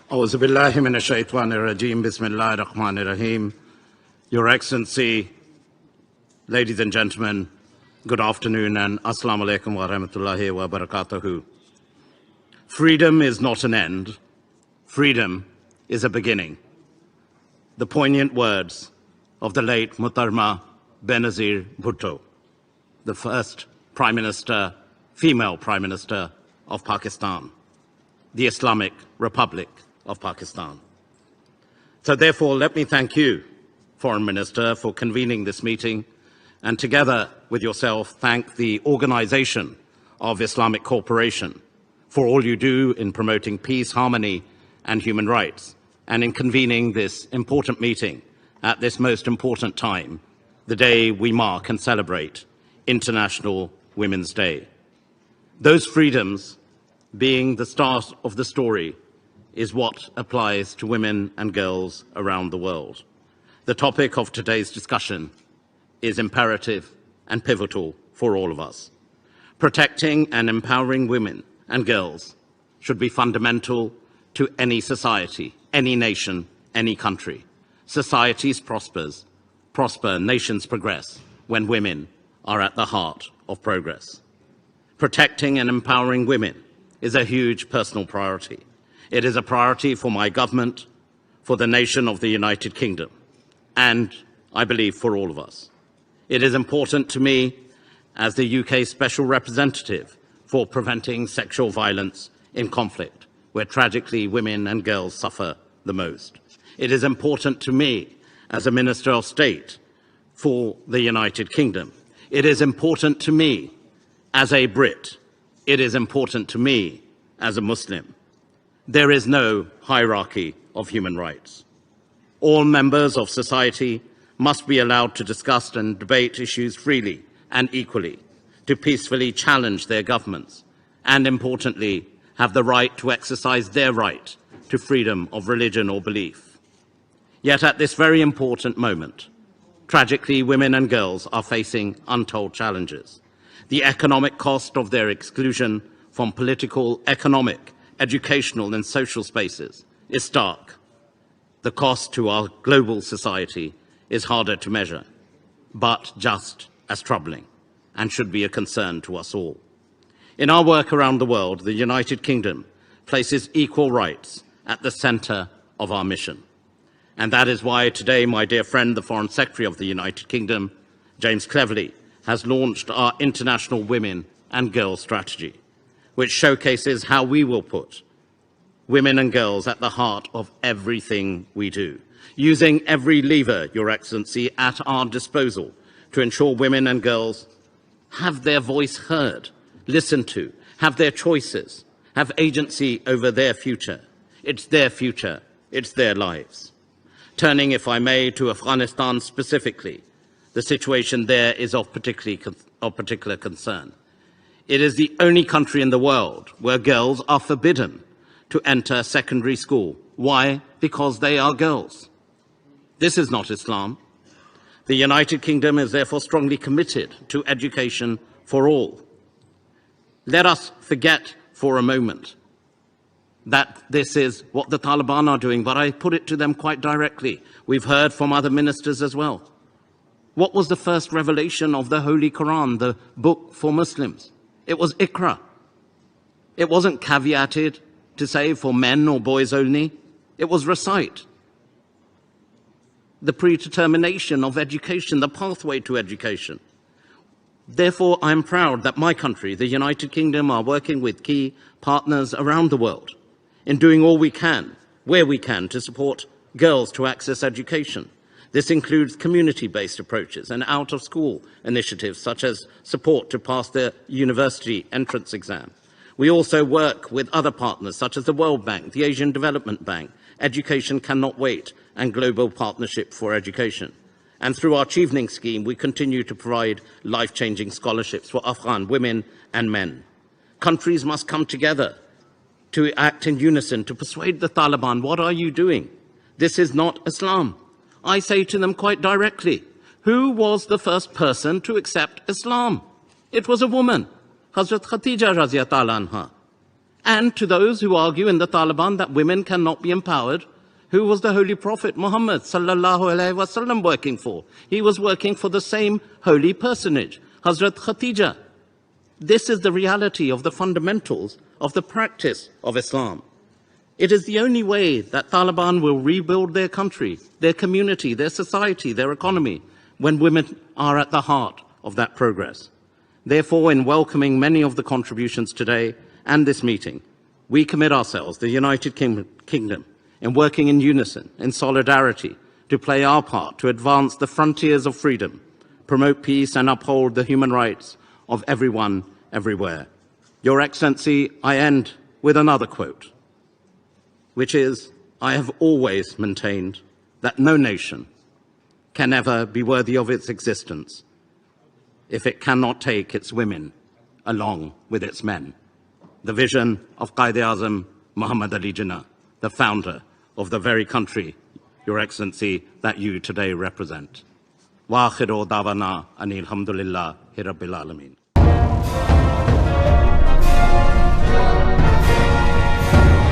A'udhu billahi minash shaitanir rajim. Bismillahir rahmanir rahim. Your Excellency, ladies and gentlemen, good afternoon and assalamu alaikum wa rahmatullahi wa barakatuhu. Freedom is not an end. Freedom is a beginning. The poignant words of the late Muhtarama Benazir Bhutto, the first Prime Minister, female Prime Minister of Pakistan, the Islamic Republic of Pakistan. So therefore, let me thank you, Foreign Minister, for convening this meeting, and together with yourself, thank the Organization of Islamic Cooperation for all you do in promoting peace, harmony, and human rights, and in convening this important meeting at this most important time, the day we mark and celebrate International Women's Day. Those freedoms, being the start of the story, is what applies to women and girls around the world. The topic of today's discussion is imperative and pivotal for all of us. Protecting and empowering women and girls should be fundamental to any society, any nation, any country. Societies prosper, nations progress when women are at the heart of progress. Protecting and empowering women is a huge personal priority. It is a priority for my government, for the nation of the United Kingdom, and I believe for all of us. It is important to me as the UK Special Representative for preventing sexual violence in conflict, where tragically women and girls suffer the most. It is important to me as a Minister of State for the United Kingdom. It is important to me as a Brit. It is important to me as a Muslim. There is no hierarchy of human rights. All members of society must be allowed to discuss and debate issues freely and equally, to peacefully challenge their governments, and importantly, have the right to exercise their right to freedom of religion or belief. Yet at this very important moment, tragically, women and girls are facing untold challenges. The economic cost of their exclusion from political, economic, educational and social spaces is stark. The cost to our global society is harder to measure, but just as troubling, and should be a concern to us all. In our work around the world, the United Kingdom places equal rights at the center of our mission. And that is why today my dear friend, the Foreign Secretary of the United Kingdom, James Cleverly, has launched our International Women and Girls Strategy, which showcases how we will put women and girls at the heart of everything we do, using every lever, Your Excellency, at our disposal to ensure women and girls have their voice heard, listened to, have their choices, have agency over their future. It's their future, it's their lives. Turning, if I may, to Afghanistan specifically, the situation there is of particular concern. It is the only country in the world where girls are forbidden to enter secondary school. Why? Because they are girls. This is not Islam. The United Kingdom is therefore strongly committed to education for all. Let us forget for a moment that this is what the Taliban are doing, but I put it to them quite directly. We've heard from other ministers as well. What was the first revelation of the Holy Quran, the book for Muslims? It was Iqra. It wasn't caveated to say for men or boys only. It was recite. The predetermination of education, the pathway to education. Therefore, I'm proud that my country, the United Kingdom, are working with key partners around the world in doing all we can, where we can, to support girls to access education. This includes community-based approaches and out-of-school initiatives, such as support to pass the university entrance exam. We also work with other partners, such as the World Bank, the Asian Development Bank, Education Cannot Wait, and Global Partnership for Education. And through our Achieving Scheme, we continue to provide life-changing scholarships for Afghan women and men. Countries must come together to act in unison to persuade the Taliban, what are you doing? This is not Islam. I say to them quite directly, who was the first person to accept Islam? It was a woman, Hazrat Khatija Raziyallahu anha. And to those who argue in the Taliban that women cannot be empowered, who was the Holy Prophet Muhammad sallallahu alaihi wasallam working for? He was working for the same holy personage, Hazrat Khatija. This is the reality of the fundamentals of the practice of Islam. It is the only way that Taliban will rebuild their country, their community, their society, their economy, when women are at the heart of that progress. Therefore, in welcoming many of the contributions today and this meeting, we commit ourselves, the United Kingdom, in working in unison, in solidarity, to play our part to advance the frontiers of freedom, promote peace and uphold the human rights of everyone, everywhere. Your Excellency, I end with another quote, which is, I have always maintained that no nation can ever be worthy of its existence if it cannot take its women along with its men. The vision of Qaid-e-Azam Muhammad Ali Jinnah, the founder of the very country, Your Excellency, that you today represent. Wa akhiru dawana anil hamdulillahi rabbil alameen.